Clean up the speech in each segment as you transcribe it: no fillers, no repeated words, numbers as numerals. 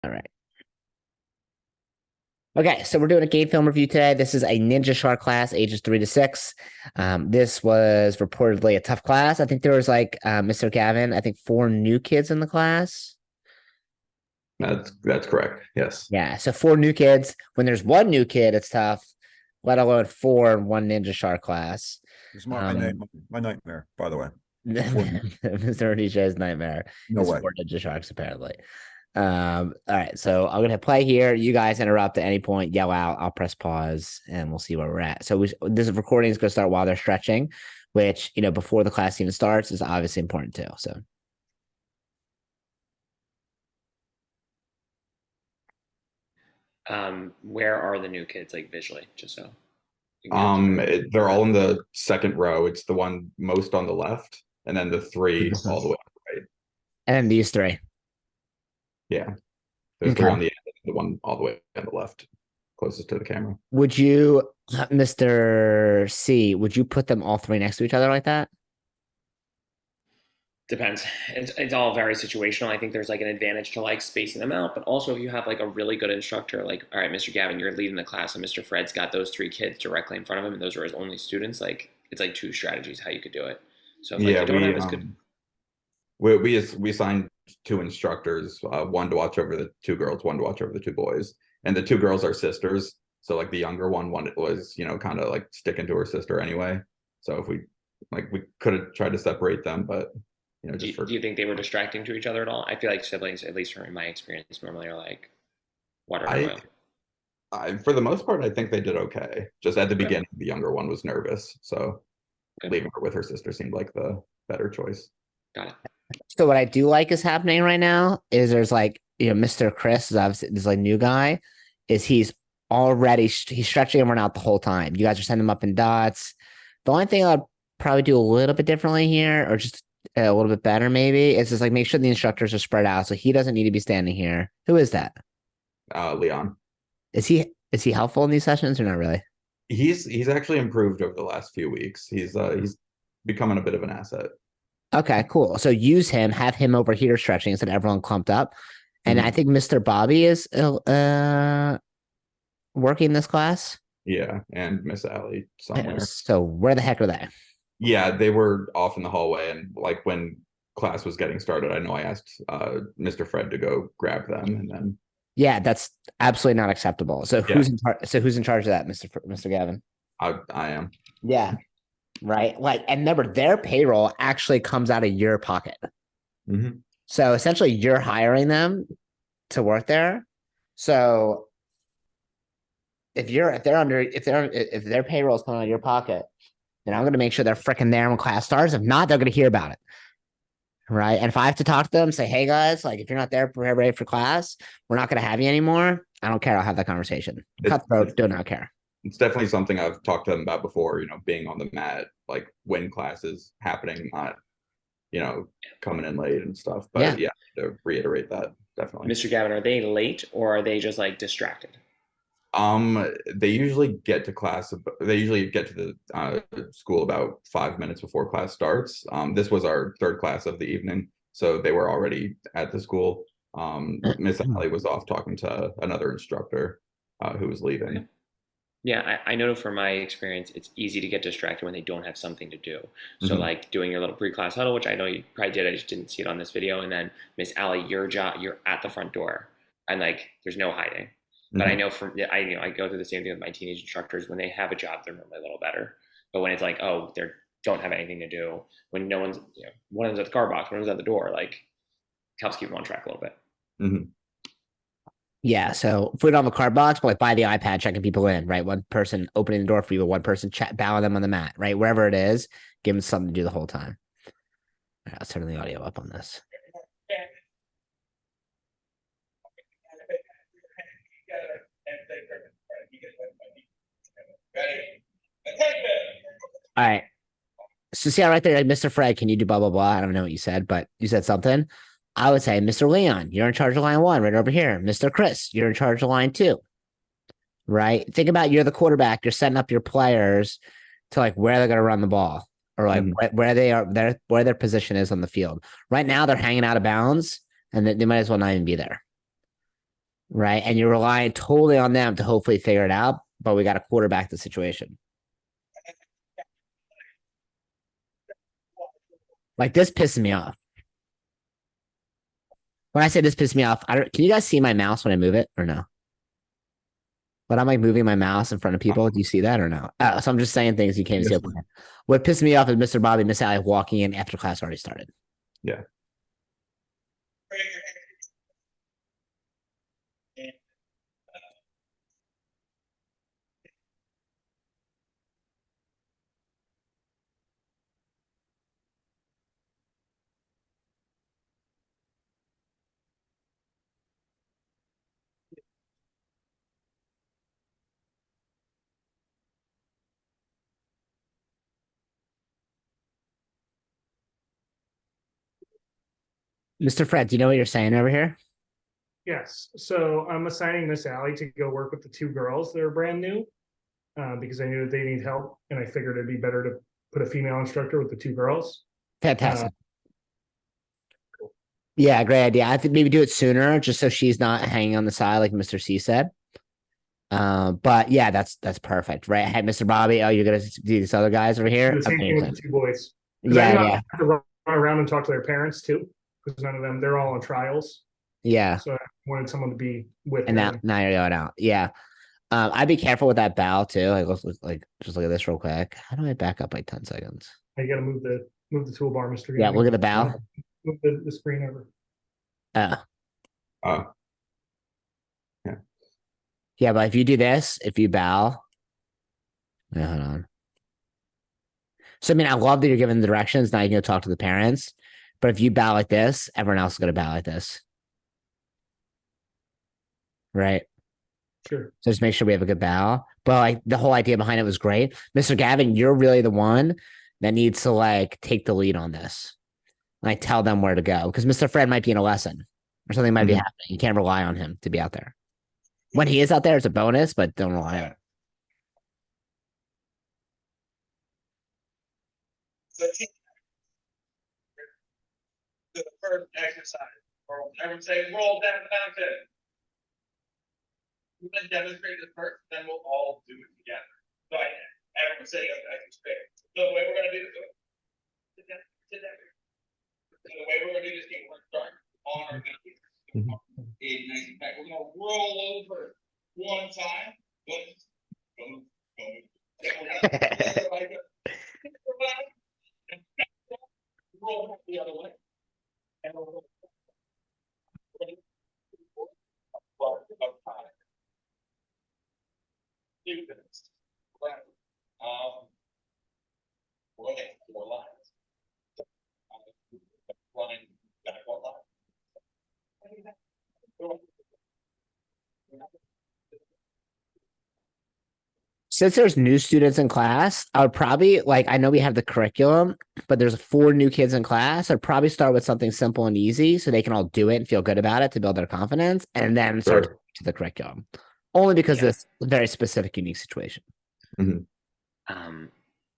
All right. Okay, so we're doing a game film review today. This is a Ninja Shark class, ages 3 to 6. This was reportedly a tough class. I think there was like Mr. Gavin, I think 4 new kids in the class. That's correct. Yes. Yeah, so 4 new kids. When there's 1 new kid, it's tough, let alone 4 in 1 Ninja Shark class. It's my nightmare, by the way. Mr. Onish's nightmare No is way. 4 Ninja Sharks, apparently. All right, so I'm gonna hit play here. You guys interrupt at any point, yell out. I'll press pause, and we'll see where we're at. So this recording is gonna start while they're stretching, which before the class even starts is obviously important too. So. Where are the new kids, like visually, just so? They're all in the second row. It's the one most on the left, and then the 3 all the way on the right. And then these 3. Yeah. There's 3 on the end, and the one all the way on the left, closest to the camera. Would you, Mr. C, would you put them all 3 next to each other like that? Depends. It's all very situational. I think there's like an advantage to like spacing them out, but also if you have like a really good instructor, like, all right, Mr. Gavin, you're leading the class, and Mr. Fred's got those 3 kids directly in front of him, and those are his only students. Like, it's like 2 strategies how you could do it. So if like, Yeah, you don't have as good. We assigned 2 instructors, one to watch over the 2 girls, one to watch over the 2 boys, and the 2 girls are sisters. So like the younger one was kind of like sticking to her sister anyway. So if we could have tried to separate them, but Do you think they were distracting to each other at all? I feel like siblings, at least from my experience, normally are like water and oil. For the most part, I think they did okay. Just at the beginning, the younger one was nervous, so leaving her with her sister seemed like the better choice. Got it. So what I do like is happening right now is there's like, Mr. Chris is obviously this like new guy, he's stretching everyone out the whole time. You guys are sending him up in dots. The only thing I'd probably do a little bit differently here, or just a little bit better maybe, is just like make sure the instructors are spread out so he doesn't need to be standing here. Who is that? Leon. Is he helpful in these sessions or not really? He's actually improved over the last few weeks. He's becoming a bit of an asset. Okay, cool. So use him, have him over here stretching instead of everyone clumped up. And I think Mr. Bobby is working this class. Yeah, and Miss Allie somewhere. So where the heck are they? Yeah, they were off in the hallway, and like when class was getting started, I know I asked Mr. Fred to go grab them, and then. Yeah, that's absolutely not acceptable. So who's in charge of that, Mr. Gavin? I am. Yeah. Right. Like, and remember, their payroll actually comes out of your pocket. Mm-hmm. So essentially you're hiring them to work there. So if their payroll is coming out of your pocket, then I'm going to make sure they're freaking there when class starts. If not, they're going to hear about it. Right. And if I have to talk to them, say, hey guys, like if you're not there ready for class, we're not going to have you anymore. I don't care. I'll have that conversation. Cutthroat, do not care. It's definitely something I've talked to them about before, being on the mat, like when class is happening, not, coming in late and stuff. But yeah, to reiterate that, definitely. Mr. Gavin, are they late or are they just like distracted? They usually get to class. They usually get to the school about 5 minutes before class starts. This was our 3rd class of the evening, so they were already at the school. Miss Allie was off talking to another instructor who was leaving. Yeah, I know from my experience, it's easy to get distracted when they don't have something to do. So like doing your little pre-class huddle, which I know you probably did, I just didn't see it on this video. And then Miss Allie, you're at the front door, and like there's no hiding. But I know I go through the same thing with my teenage instructors. When they have a job, they're normally a little better. But when it's like, oh, they don't have anything to do, when no one's, one of them's at the car box, one of them's at the door, like helps keep them on track a little bit. Mm-hmm. Yeah, so if we don't have a card box, but like by the iPad checking people in, right? One person opening the door for you, one person bowing them on the mat, right? Wherever it is, give them something to do the whole time. All right, let's turn the audio up on this. All right. So see how right there, like Mr. Fred, can you do blah, blah, blah? I don't know what you said, but you said something. I would say, Mr. Leon, you're in charge of line 1 right over here. Mr. Chris, you're in charge of line 2. Right? Think about you're the quarterback. You're setting up your players to like where they're going to run the ball or like where they are, where their position is on the field. Right now, they're hanging out of bounds and they might as well not even be there. right? And you're relying totally on them to hopefully figure it out. But we got to quarterback the situation. Like this pisses me off. When I say this pisses me off, I don't. Can you guys see my mouse when I move it or no? But I'm like moving my mouse in front of people. Do you see that or no? So I'm just saying things you can't even see. What pissed me off is Mr. Bobby, Miss Allie walking in after class already started. Yeah. Mr. Fred, do you know what you're saying over here? Yes, so I'm assigning Miss Allie to go work with the two girls that are brand new because I knew that they need help, and I figured it'd be better to put a female instructor with the two girls. Fantastic. Yeah, great idea. I think maybe do it sooner just so she's not hanging on the side like Mr. C said. But yeah, that's perfect, right? I had Mr. Bobby. Oh, you're gonna do these other guys over here. The same thing with the two boys. I Yeah, knew I yeah, have to run around and talk to their parents too, because none of them, they're all on trials. yeah. So I wanted someone to be with And them. now you're going out. Yeah. I'd be careful with that bow too. Like like just look at this real quick. How do I back up like 10 seconds? You gotta move the toolbar, Mr. Yeah, Gavin. look at the bow. Move the screen over. Uh, Yeah, but if you do this, if you bow, yeah, hold on. So I mean, I love that you're giving the directions. Now you can go talk to the parents. But if you bow like this, everyone else is gonna bow like this. Right. Sure. So just make sure we have a good bow. But like the whole idea behind it was great. Mr. Gavin, you're really the one that needs to like take the lead on this. Like tell them where to go. Because Mr. Fred might be in a lesson or something might be happening. You can't rely on him to be out there. When he is out there, it's a bonus, but don't rely on it. The first exercise, or I would say roll down the mountain. We're gonna demonstrate this first, then we'll all do it together. So I would say I can straight. So the way we're gonna do this, sit down. So the way we're gonna do this game, we're gonna start on our knees. Nice and back. We're gonna roll over one time. Boom. Roll the other way. And we'll do this. Running 4 lines. Running back 1 line. Since there's new students in class, I would probably like I know we have the curriculum, but there's 4 new kids in class. I'd probably start with something simple and easy so they can all do it and feel good about it to build their confidence, and then start to the curriculum. Only because this very specific, unique situation.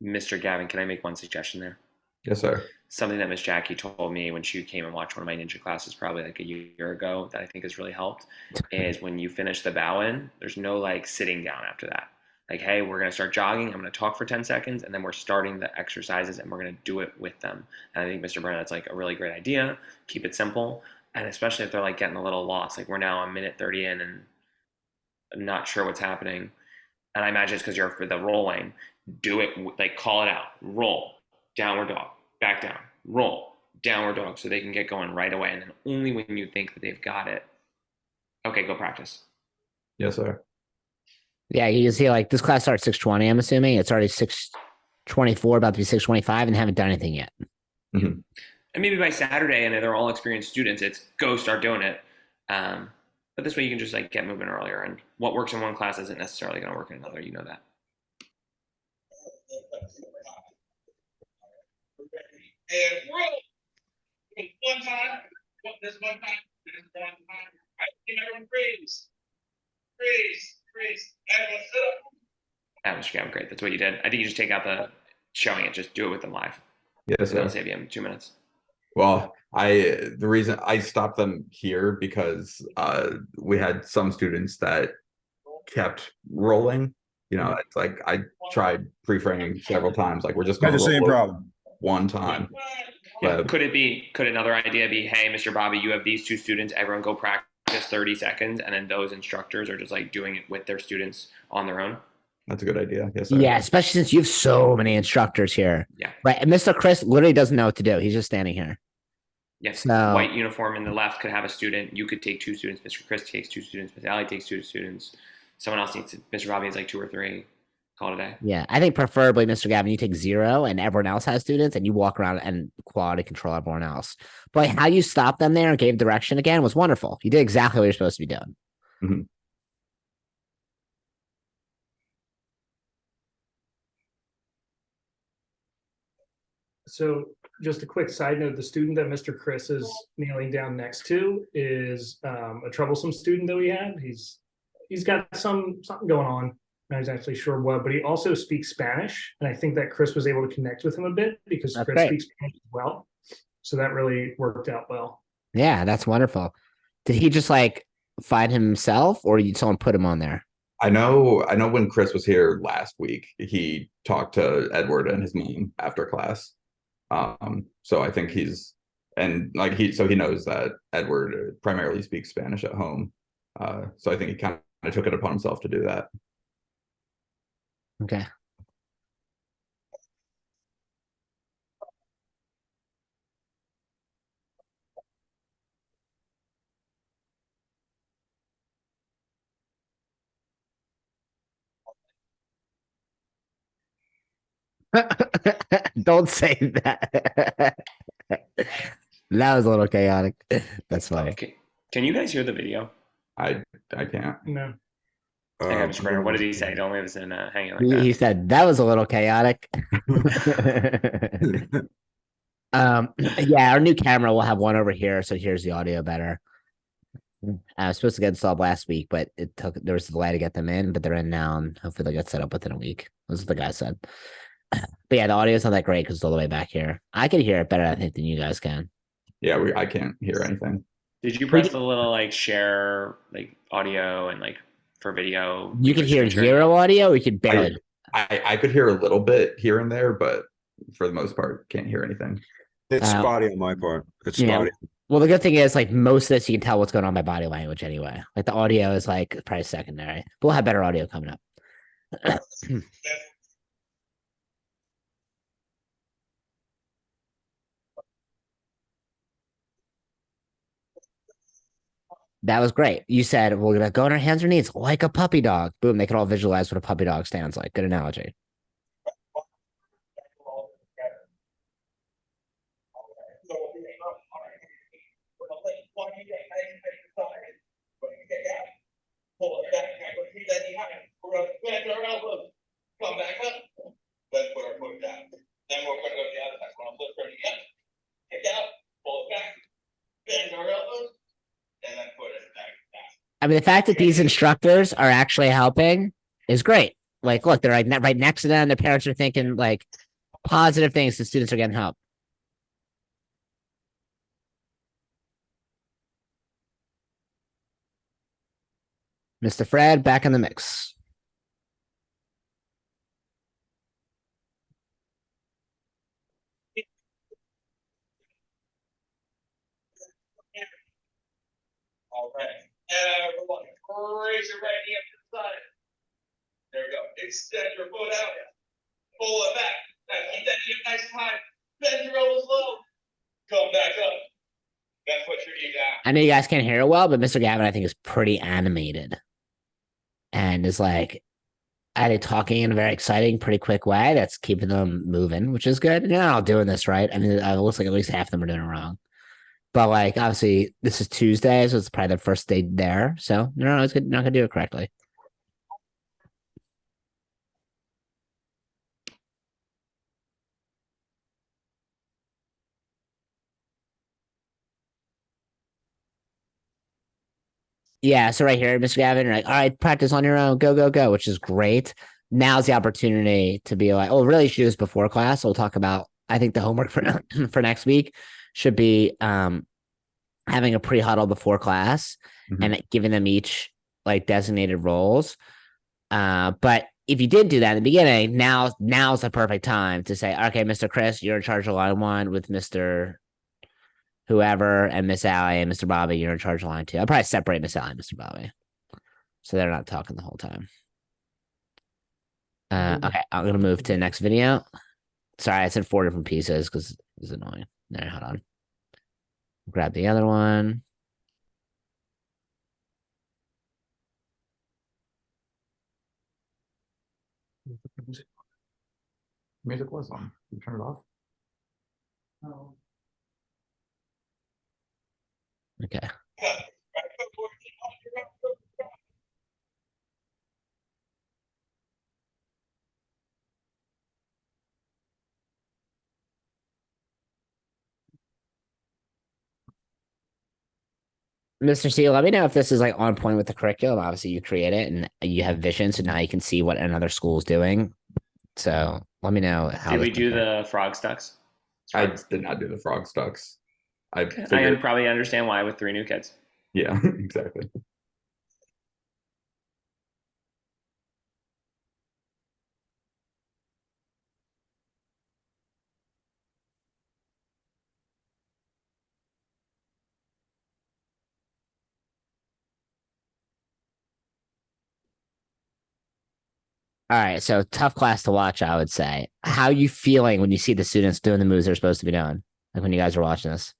Mr. Gavin, can I make one suggestion there? Yes, sir. Something that Miss Jackie told me when she came and watched one of my ninja classes probably like a year ago that I think has really helped is when you finish the bow in, there's no like sitting down after that. Like, hey, we're going to start jogging. I'm going to talk for 10 seconds, and then we're starting the exercises, and we're going to do it with them. And I think, Mr. Brennan, that's like a really great idea. Keep it simple. And especially if they're like getting a little lost. Like, we're now a minute 30 in, and I'm not sure what's happening. And I imagine it's because you're for the rolling. Do it, like, call it out. Roll, downward dog, back down, roll, downward dog, so they can get going right away. And then only when you think that they've got it, okay, go practice. Yes, sir. Yeah, you can see like this class starts 6:20. I'm assuming it's already 6:24, about to be 6:25, and haven't done anything yet. And maybe by Saturday, and they're all experienced students, it's go start doing it. But this way, you can just like get moving earlier. And what works in one class isn't necessarily going to work in another. You know that. And roll. One time. This one time. This one time. I think everyone freeze. Freeze. Everyone sit up. That was great. That's what you did. I think you just take out the showing it. Just do it with them live. Yes, sir. That'll save you 2 minutes. Well, the reason I stopped them here because we had some students that kept rolling. You know, it's like I tried pre-framing several times, like we're just Had gonna the same roll it problem. one time. Yeah. But Could another idea be, hey, Mr. Bobby, you have these two students, everyone go practice 30 seconds, and then those instructors are just like doing it with their students on their own? that's a good idea. Yes, sir. Yeah, especially since you have so many instructors here. Yeah. Right. And Mr. Chris literally doesn't know what to do. He's just standing here. Yes. So- White uniform in the left could have a student. You could take two students. Mr. Chris takes two students. Miss Allie takes two students. Someone else needs to, Mr. Bobby has like two or three. Call it a day. Yeah, I think preferably, Mr. Gavin, you take 0 and everyone else has students and you walk around and quality control everyone else. But like, how you stopped them there and gave direction again was wonderful. You did exactly what you're supposed to be doing. Mhm. So just a quick side note, the student that Mr. Chris is kneeling down next to is a troublesome student that we had. He's got something going on. I'm not exactly sure what, but he also speaks Spanish. And I think that Chris was able to connect with him a bit because That's Chris great. speaks Spanish as well. So that really worked out well. Yeah, that's wonderful. Did he just like find himself or did someone put him on there? I know when Chris was here last week, he talked to Edward and his mom after class. So I think he's and like he knows that Edward primarily speaks Spanish at home. So I think he kind of took it upon himself to do that. Okay. Don't say that. That was a little chaotic. That's funny. Okay. Can you guys hear the video? I can't. No. Hang on, Mr. Brenner. What did he say? Don't leave us in hanging like He that. said that was a little chaotic. Yeah, our new camera will have one over here, so here's the audio better. I was supposed to get installed last week, but there was a delay to get them in, but they're in now, and hopefully they'll get set up within a week. That's what the guy said. But yeah, the audio's not that great because it's all the way back here. I can hear it better, I think, than you guys can. Yeah, I can't hear anything. Did you press the little like share like audio and like for video? You can hear feature? 0 audio, or you can barely. I could hear a little bit here and there, but for the most part, can't hear anything. It's Wow. spotty on my part. It's Yeah. spotty. Well, the good thing is, like, most of this you can tell what's going on by body language anyway. Like the audio is like probably secondary. But we'll have better audio coming up. That was great. You said we're gonna go on our hands or knees like a puppy dog. Boom, they can all visualize what a puppy dog stands like. Good analogy. Pull it back, keep that knee high. We're gonna bend our elbows, come back up, then put our foot down. Then we're gonna go to the other side. We're gonna flip our knee up, kick out, pull it back, bend our elbows, and then put it back down. I mean, the fact that these instructors are actually helping is great. Like, look, they're like right next to them. Their parents are thinking like positive things. The students are getting help. Mr. Fred back in the mix. All right, everyone, raise your right knee up to the side. There we go. Extend your foot out. Pull it back. Now keep that knee up nice and high. Bend your elbows low. Come back up. Then put your knee down. I know you guys can't hear it well, but Mr. Gavin, I think, is pretty animated and is like talking in a very exciting, pretty quick way. That's keeping them moving, which is good. And they're not all doing this right. I mean, it looks like at least half of them are doing it wrong. But like, obviously, this is Tuesday, so it's probably the first day there. So no, it's not gonna do it correctly. Yeah, so right here, Mr. Gavin, you're like, all right, practice on your own, go, go, go, which is great. Now's the opportunity to be like, oh, really, you should do this before class. We'll talk about, I think, the homework for for next week should be having a pre-huddle before class and giving them each like designated roles. But if you did do that in the beginning, now's the perfect time to say, okay, Mr. Chris, you're in charge of line one with Mr. whoever, and Miss Allie and Mr. Bobby, you're in charge of line two. I'll probably separate Miss Allie and Mr. Bobby, so they're not talking the whole time. Okay, I'm gonna move to the next video. Sorry, I said 4 different pieces because it's annoying. All right, hold on. Grab the other one. Music was on. You turn it off. Okay. Mr. C, let me know if this is like on point with the curriculum. Obviously, you create it and you have vision, so now you can see what another school is doing. So let me know how. Did this we do compares. the frog stocks? I did not do the frog stocks. I I figured, probably understand why with 3 new kids. yeah, exactly. All right, so tough class to watch, I would say. How you feeling when you see the students doing the moves they're supposed to be doing? Like when you guys are watching this?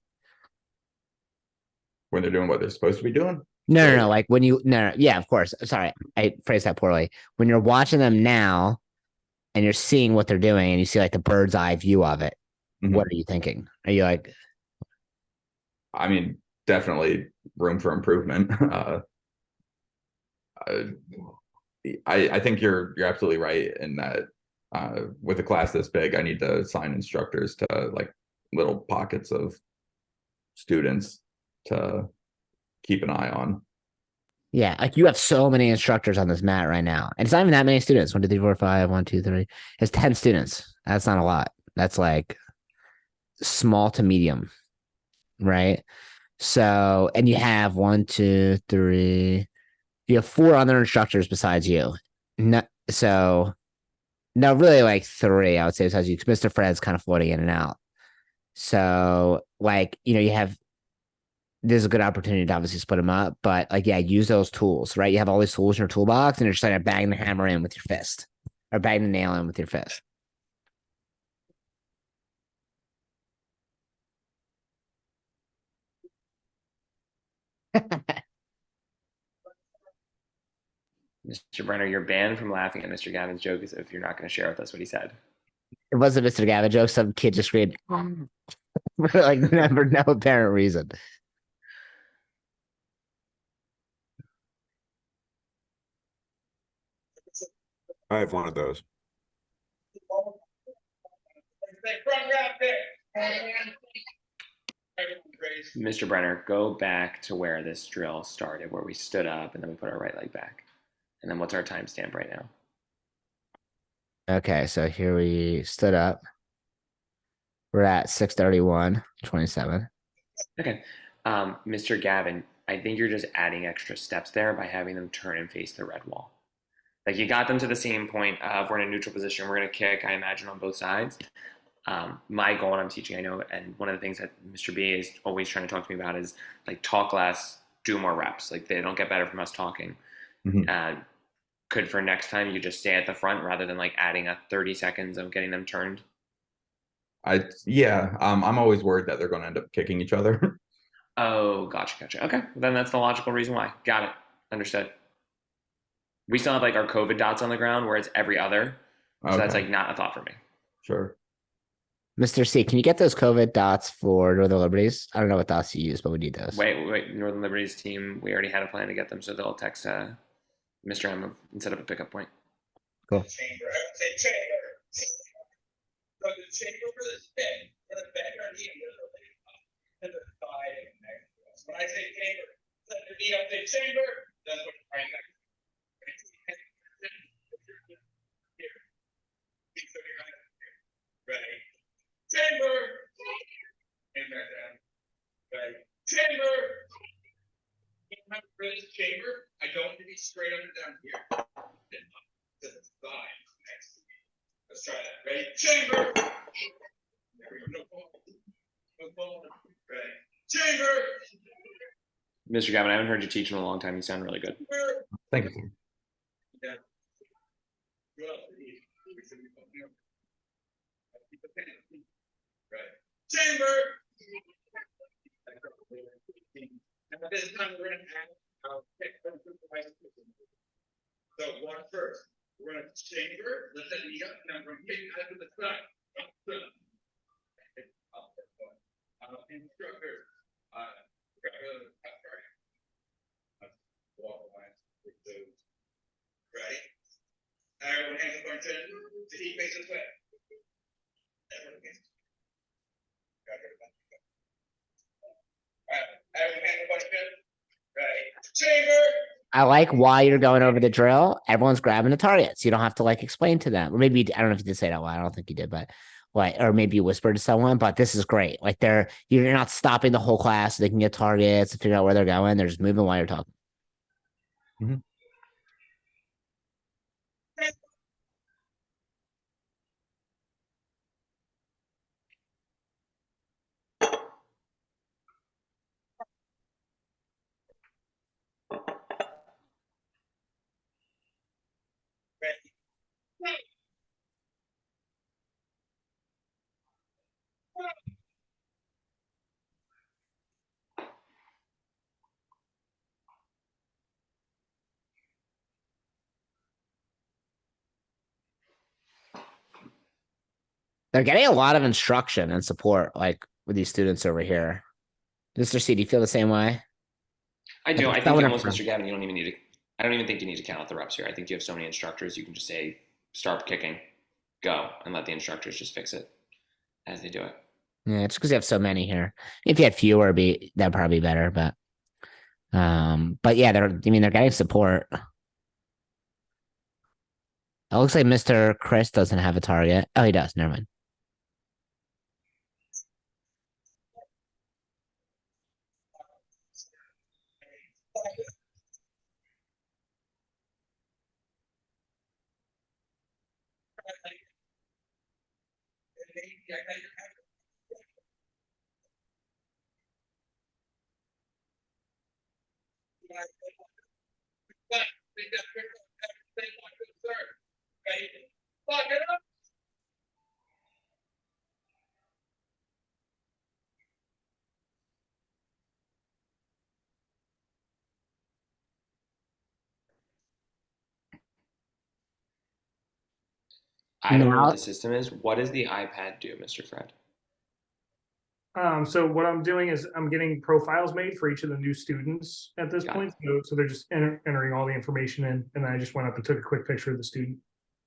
When they're doing what they're supposed to be doing. No. Like when you no, yeah, of course. Sorry, I phrased that poorly. When you're watching them now and you're seeing what they're doing and you see like the bird's eye view of it, what are you thinking? Are you like, I mean, definitely room for improvement. I think you're absolutely right in that with a class this big, I need to assign instructors to like little pockets of students to keep an eye on. yeah, like you have so many instructors on this mat right now, and it's not even that many students. 1, 2, 3, 4, 5, 1, 2, 3. It's 10 students. That's not a lot. That's like small to medium, right? So, and you have 1, 2, 3. You have 4 other instructors besides you. No, so no, really like 3, I would say, besides you, because Mr. Fred's kind of floating in and out. So, like, you have there's a good opportunity to obviously split them up, but like, yeah, use those tools, right? You have all these tools in your toolbox, and you're just trying to bang the hammer in with your fist or bang the nail in with your fist. Mr. Brenner, you're banned from laughing at Mr. Gavin's joke if you're not going to share with us what he said. It wasn't Mr. Gavin joke. Some kid just screamed for like never no apparent reason. I have one of those. Mr. Brenner, go back to where this drill started, where we stood up and then we put our right leg back. And then what's our timestamp right now? Okay, so here we stood up. We're at 6:31:27. Okay. Mr. Gavin, I think you're just adding extra steps there by having them turn and face the red wall. Like you got them to the same point of we're in a neutral position, we're going to kick, I imagine, on both sides. My goal when I'm teaching, I know, and one of the things that Mr. B is always trying to talk to me about is like talk less, do more reps. Like they don't get better from us talking. Could for next time you just stay at the front rather than like adding a 30 seconds of getting them turned? I'm always worried that they're going to end up kicking each other. Oh, gotcha. Okay, then that's the logical reason why. Got it. Understood. We still have like our COVID dots on the ground where it's every other. So that's Okay. like not a thought for me. Sure. Mr. C, can you get those COVID dots for Northern Liberties? I don't know what dots you use, but we need those. Wait. Northern Liberties team, we already had a plan to get them, so they'll text Mr. M and set up a pickup point. Cool. Chamber. I would say chamber. From the chamber for the spin, for the bend or knee, to the side and next to us. When I say chamber, set the knee up the chamber, that's what right next. Ready. Chamber. And back down. straight up and down here. And up to the side next to me. Let's try that. Ready? Chamber. There we go. No ball. No ball. Ready? Chamber. Mr. Gavin, I haven't heard you teach in a long time. You sound really good. Chamber. Thank you, sir. Yeah. Good. Keep the pen. Right. Chamber. Now this time we're gonna add pick one supervisor. So one first. We're gonna chamber, let's say the up, now we're gonna kick out to the side. Instructor. Ready? Everyone hands up on chin, to eat faces way. Everyone hands. Everyone hands up on chin. Ready? Chamber. I like why you're going over the drill. Everyone's grabbing the targets. You don't have to like explain to them. Or maybe I don't know if you did say that. Well, I don't think you did, but what? Or maybe you whispered to someone. But this is great. Like you're not stopping the whole class so they can get targets and figure out where they're going. They're just moving while you're talking. They're getting a lot of instruction and support, like with these students over here. Mr. C, do you feel the same way? I do. I think Someone almost, up Mr. Gavin, you don't even need to. I don't even think you need to count out the reps here. I think you have so many instructors. You can just say, "Start kicking, go," and let the instructors just fix it as they do it. Yeah, it's because you have so many here. If you had fewer, that'd probably be better. But yeah, they're getting support. It looks like Mr. Chris doesn't have a target. Oh, he does. Never mind. Lock it up. I don't know Now- what the system is. What does the iPad do, Mr. Fred? So what I'm doing is I'm getting profiles made for each of the new students at this Got point. So they're just entering all the information in, and I just went up and took a quick picture of the student.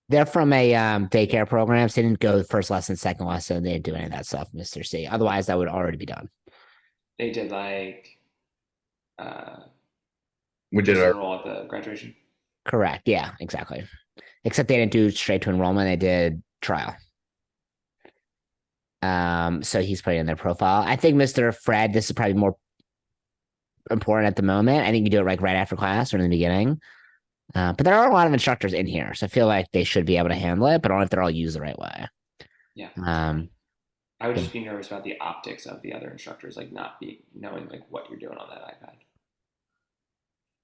They're from a daycare program, so they didn't go first lesson, second lesson. They didn't do any of that stuff, Mr. C. Otherwise, that would already be done. They did like We did our enroll at the graduation. Correct. Yeah, exactly. Except they didn't do straight to enrollment. They did trial. So he's putting in their profile. I think Mr. Fred, this is probably more important at the moment. I think you do it like right after class or in the beginning. But there are a lot of instructors in here, so I feel like they should be able to handle it, but I don't know if they're all used the right way. Yeah. I I would just be nervous about the optics of the other instructors, like not knowing like what you're doing on that iPad.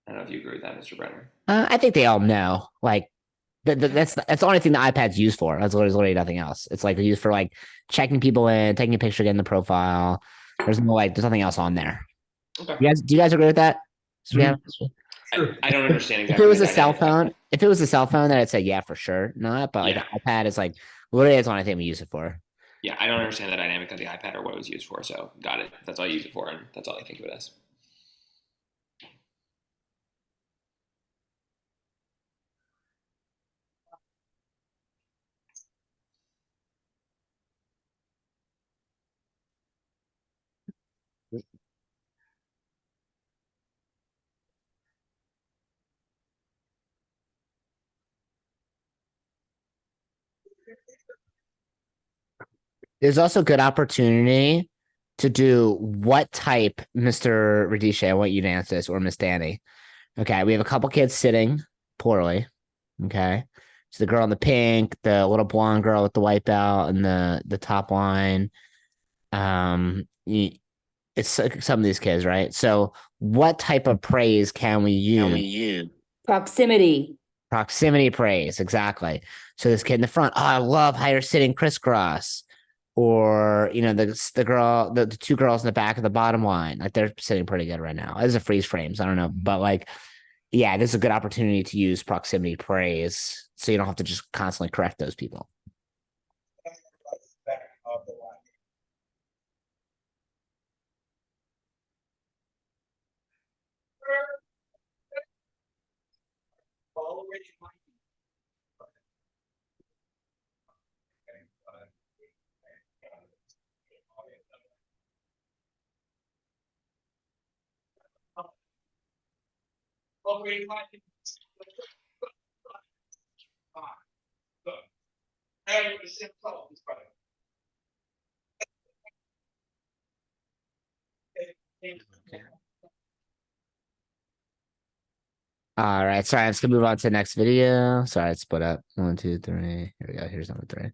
I don't know if you agree with that, Mr. Brenner. I think they all know. Like that's the only thing the iPad's used for. That's literally nothing else. It's like used for like checking people in, taking a picture, getting the profile. There's nothing else on there. Okay. Do you guys agree with that? Yeah. I don't understand If exactly. it was the a cell dynamic. phone, then I'd say yeah for sure. Not, but like Yeah. the iPad is like literally that's the only thing we use it for. Yeah, I don't understand the dynamic of the iPad or what it was used for. So got it. That's all I use it for, and that's all I think of it as. There's also good opportunity to do what type, Mr. Radisha, I want you to answer this, or Miss Danny. Okay, we have a couple kids sitting poorly. Okay. So the girl in the pink, the little blonde girl with the white belt, and the top line. It's like some of these kids, right? So what type of praise can we use? Proximity. Proximity praise, exactly. So this kid in the front, oh, I love how you're sitting crisscross. Or the two girls in the back of the bottom line, like they're sitting pretty good right now. This is a freeze frames, I don't know, but like, yeah, this is a good opportunity to use proximity praise, so you don't have to just constantly correct those people. Back of the line. Already might be. Already might be. Look. Hey, the same color, this brother. All right, sorry, I'm just gonna move on to the next video. Sorry, it's split up. 1, 2, 3. Here we go. Here's number 3.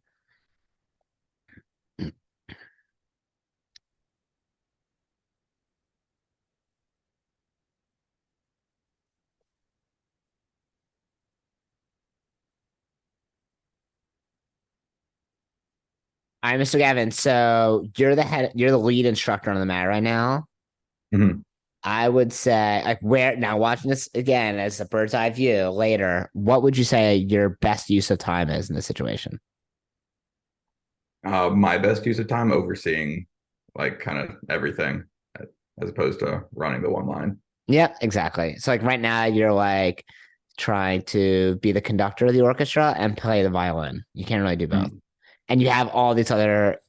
All right, Mr. Gavin. So you're the lead instructor on the mat right now. Mhm. I would say, like, where now watching this again as a bird's eye view later, what would you say your best use of time is in this situation? My best use of time overseeing like kind of everything as opposed to running the one line. Yeah, exactly. So like right now you're like trying to be the conductor of the orchestra and play the violin. You can't really do both. And you have all these other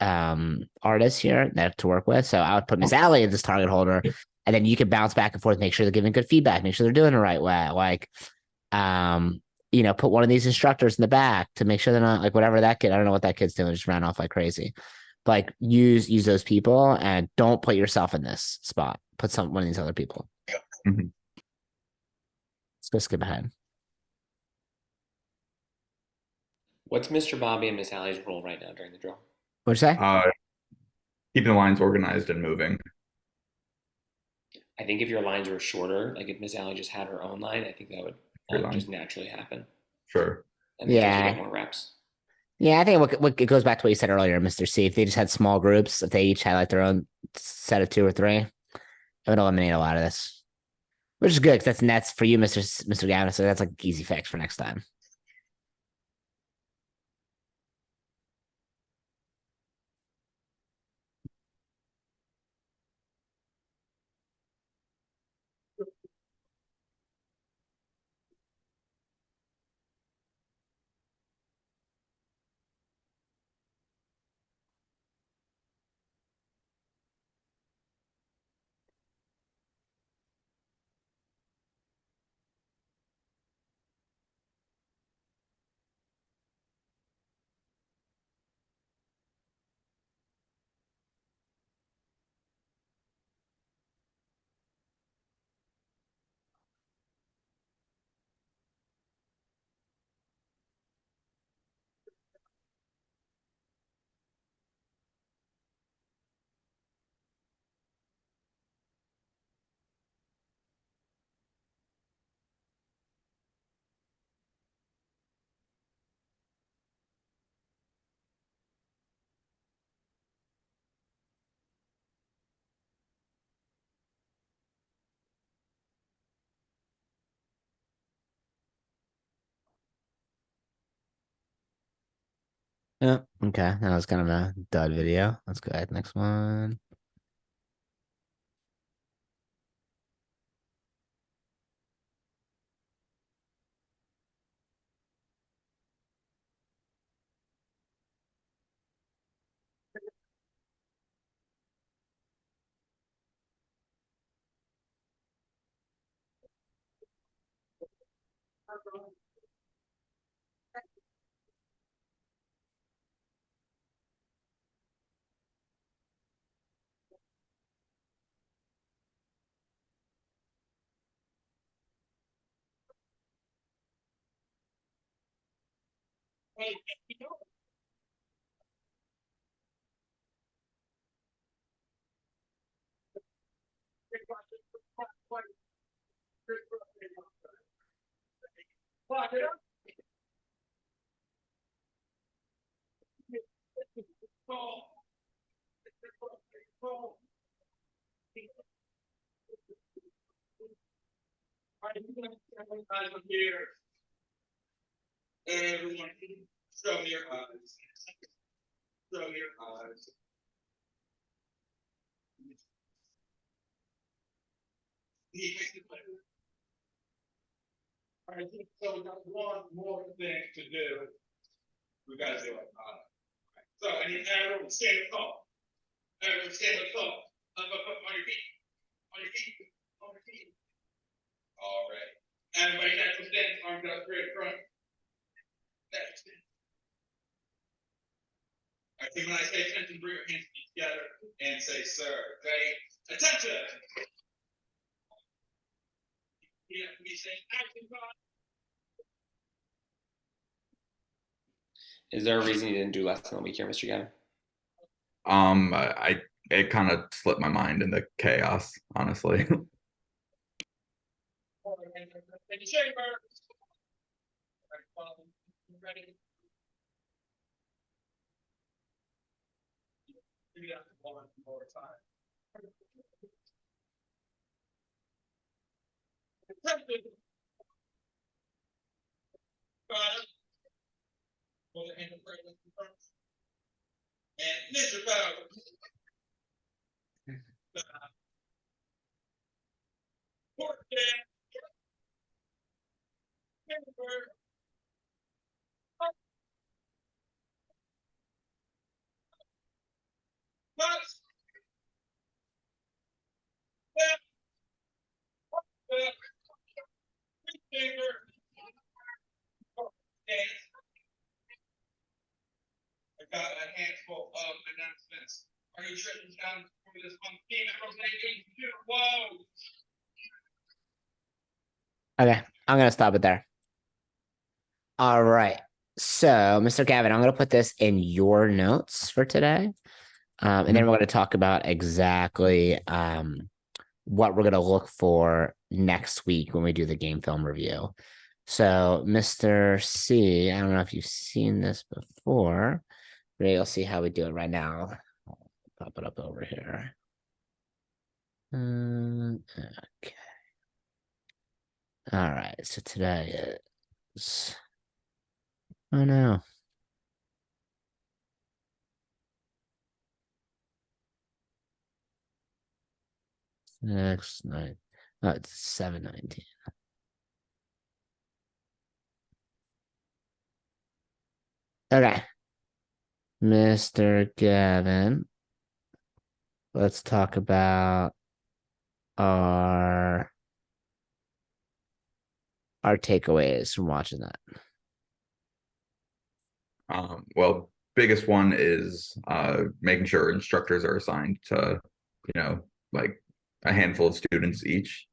artists here that to work with. So I would put Miss Allie as this target holder, and then you can bounce back and forth, make sure they're giving good feedback, make sure they're doing the right way. Like put one of these instructors in the back to make sure they're not like whatever that kid, I don't know what that kid's doing, just ran off like crazy. But like use those people and don't put yourself in this spot. Put one of these other people. Mhm. Let's go skip ahead. What's Mr. Bobby and Miss Allie's role right now during the drill? What'd you say? Keeping the lines organized and moving. I think if your lines were shorter, like if Miss Allie just had her own line, I think that would Your all line. just naturally happen, Sure. and the kids would Yeah. get more reps. Yeah, I think what it goes back to what you said earlier, Mr. C. If they just had small groups, if they each had like their own set of 2 or 3, it would eliminate a lot of this. Which is good because that's for you, Mr. Gavin. So that's like easy fix for next time. Yeah. Okay. That was kind of a dud video. Let's go ahead. Next one. Here. Everyone, show me your eyes. Show me your eyes. I think so. We got one more thing to do. We gotta do it. So I need everyone to stand tall. Everyone stand tall. Up, on your feet. On your feet. On your feet. All right. Everybody got to stand. Arms out straight front. That's it. I think when I say attention, bring your hands together and say, sir. Ready? Attention. You have to be saying action. Is there a reason you didn't do less than a week here, Mr. Gavin? I it kind of slipped my mind in the chaos, honestly. In the chamber. Ready? Do that one more time. Hold the hand in front of the first. And Mr. Power. Court stand. Chamber. Box. I got a handful of announcements. Are you shutting down for this month? Whoa! Okay, I'm gonna stop it there. All right. So, Mr. Gavin, I'm gonna put this in your notes for today. And then we're gonna talk about exactly what we're gonna look for next week when we do the game film review. So, Mr. C, I don't know if you've seen this before, but you'll see how we do it right now. I'll pop it up over here. Okay. All right. So today is. Oh no. Next night. Oh, it's 7/19. Okay. Mr. Gavin. Let's talk about our takeaways from watching that. Well, biggest one is making sure instructors are assigned to, like a handful of students each.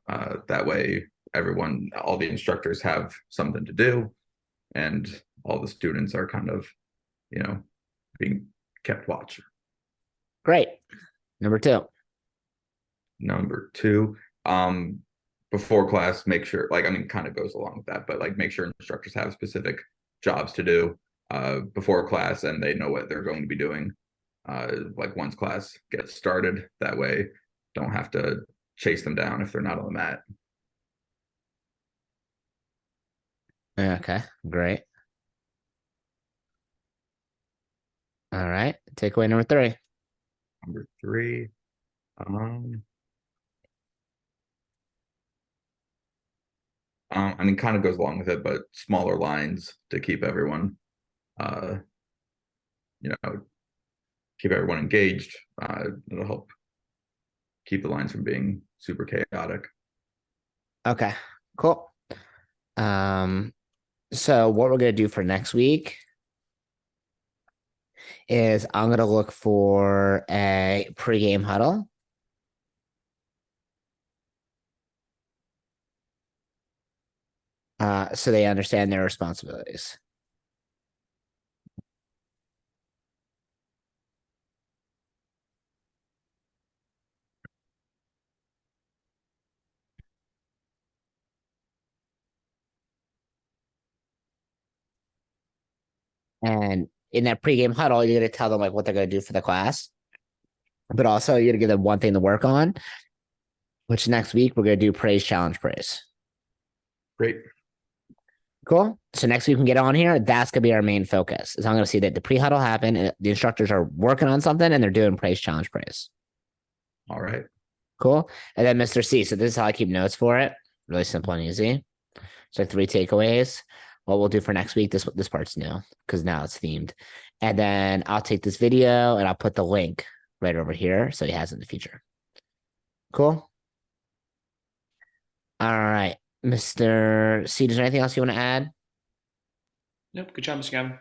That way, all the instructors have something to do, and all the students are kind of, being kept watch. Great. Number two. Number two, before class, make sure, kind of goes along with that, but make sure instructors have specific jobs to do before class, and they know what they're going to be doing once class gets started. That way, don't have to chase them down if they're not on the mat. Okay, great. All right. Takeaway number three. Number three, kind of goes along with it, but smaller lines to keep everyone, keep everyone engaged. It'll help keep the lines from being super chaotic. Okay, cool. So what we're gonna do for next week is I'm gonna look for a pregame huddle. So they understand their responsibilities. And in that pregame huddle, you're going to tell them like what they're going to do for the class. But also, you're going to give them one thing to work on, which next week we're going to do praise, challenge, praise. Great. Cool. So next week we can get on here. That's going to be our main focus. Is I'm going to see that the pre-huddle happen and the instructors are working on something and they're doing praise, challenge, praise. All right. Cool. And then Mr. C. So this is how I keep notes for it. Really simple and easy. So 3 takeaways. What we'll do for next week, this part's new because now it's themed. And then I'll take this video and I'll put the link right over here so he has it in the future. Cool. All right. Mr. C, is there anything else you want to add? Nope. Good job, Mr. Gavin.